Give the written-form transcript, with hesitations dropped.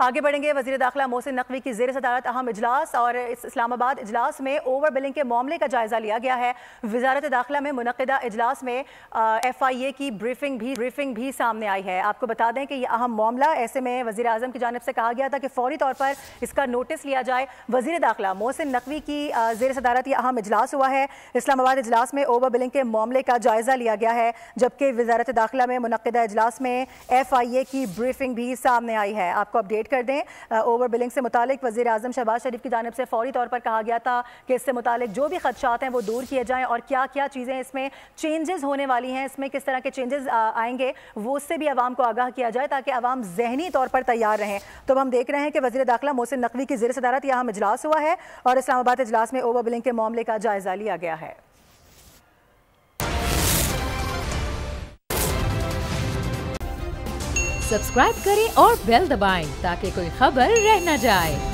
आगे बढ़ेंगे। वज़ीर दाखिला मोहसिन नकवी की ज़ेर सदारत अहम इजलास और इस इस्लामाबाद इजलास में ओवर बिलिंग के मामले का जायज़ा लिया गया है। वज़ारत दाखिला में मुनक़िदा इजलास में FIA की ब्रीफिंग भी सामने आई है। आपको बता दें कि यह अहम मामला, ऐसे में वज़ीर आज़म की जानिब से कहा गया था कि फौरी तौर पर इसका नोटिस लिया जाए। वज़ीर दाखिला मोहसिन नकवी की ज़ेर सदारत यह अहम इजलास हुआ है। इस्लामाबाद इजलास में ओवर बिलिंग के मामले का जायज़ा लिया गया है, जबकि वज़ारत दाखिला में मुनक़िदा इजलास में FIA की ब्रीफिंग भी सामने आई है। आपको अपडेट कर दें, ओवर बिलिंग से मुतालिक वज़ीर आज़म शहबाज शरीफ की जानिब से फौरी तौर पर कहा गया था कि इससे मुतालिक जो भी खदशात हैं वो दूर किए जाएं और क्या क्या चीज़ें इसमें चेंजेस होने वाली हैं, इसमें किस तरह के चेंजेस आएंगे, वो उससे भी आवाम को आगाह किया जाए ताकि आवाम जहनी तौर पर तैयार रहें। तो हम देख रहे हैं कि वज़ीर दाखिला मोहसिन नकवी की ज़ेर सदारत यहाँ इजलास हुआ है और इस्लामाबाद इजलास में ओवर बिलिंग के मामले का जायज़ा लिया गया है। सब्सक्राइब करें और बेल दबाएं ताकि कोई खबर रह न जाए।